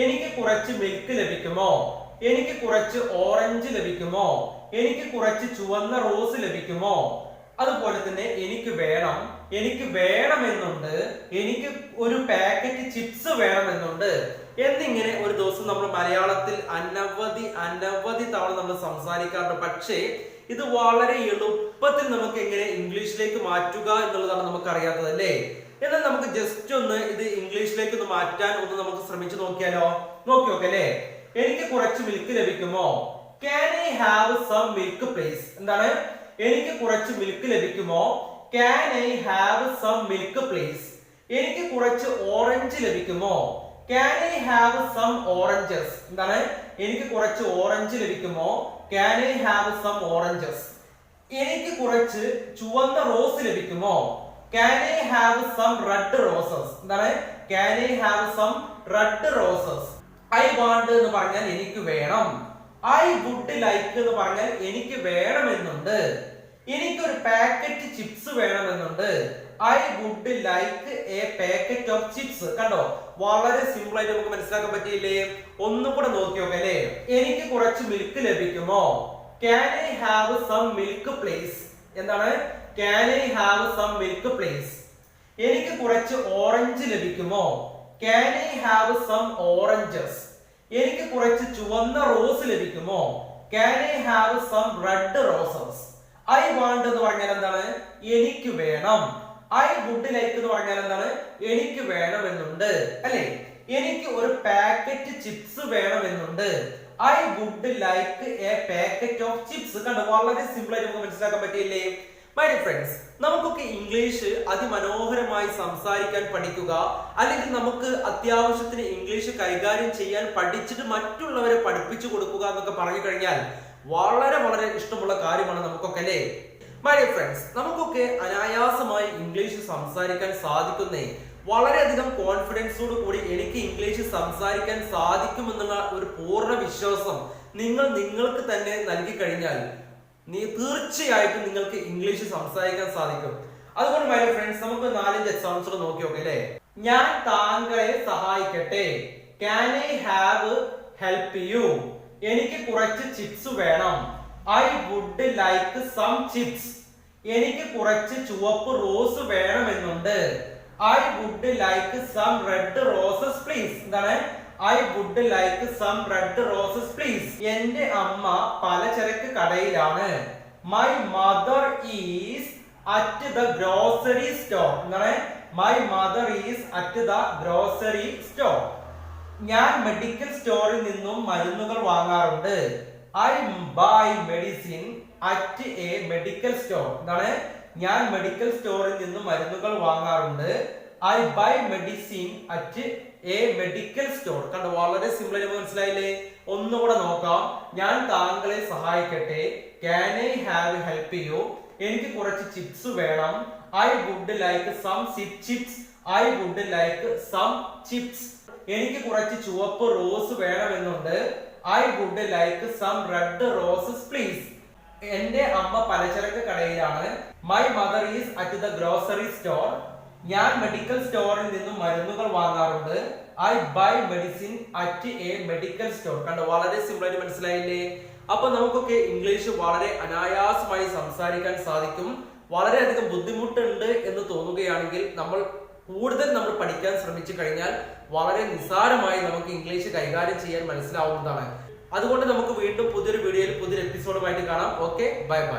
എനിക്ക് കുറച്ച് മിൽക്ക് ലഭിക്കുമോ? എനിക്ക് കുറച്ച് ഓറഞ്ച് ലഭിക്കുമോ? എനിക്ക് കുറച്ച് ചുവന്ന റോസ് ലഭിക്കുമോ? അതുപോലെ തന്നെ എനിക്ക് വേണമെന്നുണ്ട്, എനിക്ക് ഒരു പാക്കറ്റ് ചിപ്സ് വേണമെന്നുണ്ട് എന്നിങ്ങനെ ഒരു ദിവസം നമ്മൾ മലയാളത്തിൽ അനവധി തവണ നമ്മൾ സംസാരിക്കാറുണ്ട്. പക്ഷേ ഇത് വളരെ എളുപ്പത്തിൽ നമുക്ക് എങ്ങനെ ഇംഗ്ലീഷിലേക്ക് മാറ്റുക എന്നുള്ളതാണ് നമുക്ക് അറിയാത്തത് അല്ലേ? എന്നാൽ നമുക്ക് ജസ്റ്റ് ഒന്ന് ഇത് ഇംഗ്ലീഷിലേക്ക് ഒന്ന് മാറ്റാൻ ഒന്ന് നമുക്ക് ശ്രമിച്ചു നോക്കിയാലോ? നോക്കി നോക്കാം അല്ലേ? എനിക്ക് കുറച്ച് മിൽക്ക് ലഭിക്കുമോ? Can I have some milk please? എന്താണ്? എനിക്ക് കുറച്ച് മിൽക്ക് ലഭിക്കുമോ? Can I have some milk please? എനിക്ക് കുറച്ച് ഓറഞ്ച് ലഭിക്കുമോ? Can I have some oranges? എന്താണ്? എനിക്ക് കുറച്ച് ഓറഞ്ച് ലഭിക്കുമോ? Can I have some oranges? എനിക്ക് കുറച്ച് ചുവന്ന റോസ് ലഭിക്കുമോ? Can I have some red roses? എന്താണ്? Can I have some red roses? I want എന്ന് പറഞ്ഞാൽ എനിക്ക് വേണം. I would like എന്ന് പറഞ്ഞാൽ എനിക്ക് വേണമെന്നുണ്ട്. എനിക്കൊരു പാക്കറ്റ് ചിപ്സ് വേണമെന്നുണ്ട്. I would like a packet of chips. കണ്ടോ, വളരെ സിമ്പിൾ ആയിട്ട് നമുക്ക് മനസ്സിലാക്കാൻ പറ്റിയില്ലേ? ഒന്നും കൂടെ നോക്കി നോക്കാം അല്ലേ? എനിക്ക് കുറച്ച് മിൽക്ക് ലഭിക്കുമോ? Can I have some milk please? എന്താണ്? Can I have some milk please? എനിക്ക് കുറച്ച് ഓറഞ്ച് ലഭിക്കുമോ? Can I have some oranges? എനിക്ക് കുറച്ച് ചുവന്ന റോസ് ലഭിക്കുമോ? Can I have some red roses? I want എന്ന് പറഞ്ഞാൽ എന്താണ്? എനിക്ക് വേണം. I would like എന്ന് പറഞ്ഞാൽ എന്താണ്? എനിക്ക് വേണമെന്നുണ്ട് അല്ലേ? എനിക്ക് ഒരു പാക്കറ്റ് ചിപ്സ് വേണമെന്നുണ്ട്. I would like a packet of chips. കണ്ടോ, വളരെ സിമ്പിൾ ആയിട്ട് നമുക്ക് മനസ്സിലാക്കാൻ പറ്റിയില്ലേ? My dear friends, നമുക്കൊക്കെ ഇംഗ്ലീഷ് അതിമനോഹരമായി സംസാരിക്കാൻ പഠിക്കുക, അല്ലെങ്കിൽ നമുക്ക് അത്യാവശ്യത്തിന് ഇംഗ്ലീഷ് കൈകാര്യം ചെയ്യാൻ പഠിച്ചിട്ട് മറ്റുള്ളവരെ പഠിപ്പിച്ചു കൊടുക്കുക എന്നൊക്കെ പറഞ്ഞു കഴിഞ്ഞാൽ വളരെ ഇഷ്ടമുള്ള കാര്യമാണ് നമുക്കൊക്കെ അല്ലേ? My dear friends, നമുക്കൊക്കെ അനായാസമായി ഇംഗ്ലീഷ് സംസാരിക്കാൻ സാധിക്കുന്നേ വളരെയധികം കോൺഫിഡൻസോട് കൂടി എനിക്ക് ഇംഗ്ലീഷ് സംസാരിക്കാൻ സാധിക്കുമെന്നുള്ള ഒരു പൂർണ്ണ വിശ്വാസം നിങ്ങൾക്ക് തന്നെ നൽകി കഴിഞ്ഞാൽ തീർച്ചയായിട്ടും നിങ്ങൾക്ക് ഇംഗ്ലീഷ് സംസാരിക്കാൻ സാധിക്കും. അതുകൊണ്ട് മൈ ഡിയർ ഫ്രണ്ട്സ്, നമുക്ക് 4-5 എക്സാമ്പിൾസ് നോക്കി നോക്കാം അല്ലേ? ഞാൻ താങ്കളെ സഹായിക്കട്ടെ. Can I have help you? എനിക്ക് കുറച്ച് ചിപ്സ് വേണം. I would like some chips. എനിക്ക് കുറച്ച് ചുവപ്പ് rose വേണമെന്നുണ്ട്. I would like some red roses please. എന്താണ്? I would like some red roses please. എന്റെ അമ്മ പലചരക്ക് കടയിലാണ്. My mother is at the grocery store. എന്താണ്? My mother is at the grocery store. ഞാൻ മെഡിക്കൽ സ്റ്റോറിൽ നിന്നും മരുന്നുകൾ വാങ്ങാറുണ്ട്. I buy medicine at a medical store. എന്താണ്? ഞാൻ മെഡിക്കൽ സ്റ്റോറിൽ നിന്നും മരുന്നുകൾ വാങ്ങാറുണ്ട്. I buy medicine at a medical store. കണ്ടോ, വളരെ സിമ്പിൾ ആയിട്ട് മനസ്സിലായില്ലേ? ഒന്നുകൂടെ നോക്കാം. ഞാൻ താങ്കളെ സഹായിക്കട്ടെ. Can I have help you? എനിക്ക് കുറച്ച് ചിപ്സ് വേണം. I would like some chips. I would like some chips. എനിക്ക് കുറച്ച് ചുവപ്പ് rose വേണമെന്നുണ്ട്. I would like some red roses please. എന്റെ അമ്മ പലചരക്ക് കടയിലാണ്. My mother is at the grocery store. ഞാൻ മെഡിക്കൽ സ്റ്റോറിൽ നിന്നും മരുന്നുകൾ വാങ്ങാറുണ്ട്. I buy medicine at a medical store. കണ്ടോ, വളരെ സിമ്പിൾ ആയിട്ട് മനസ്സിലായില്ലേ? അപ്പൊ നമുക്കൊക്കെ ഇംഗ്ലീഷ് വളരെ അനായാസമായി സംസാരിക്കാൻ സാധിക്കും. വളരെയധികം ബുദ്ധിമുട്ടുണ്ട് എന്ന് തോന്നുകയാണെങ്കിൽ കൂടുതൽ നമ്മൾ പഠിക്കാൻ ശ്രമിച്ചു കഴിഞ്ഞാൽ വളരെ നിസ്സാരമായി നമുക്ക് ഇംഗ്ലീഷ് കൈകാര്യം ചെയ്യാൻ മനസ്സിലാവുന്നതാണ്. അതുകൊണ്ട് നമുക്ക് വീണ്ടും പുതിയൊരു വീഡിയോയിൽ പുതിയൊരു എപ്പിസോഡുമായിട്ട് കാണാം. Okay, bye bye.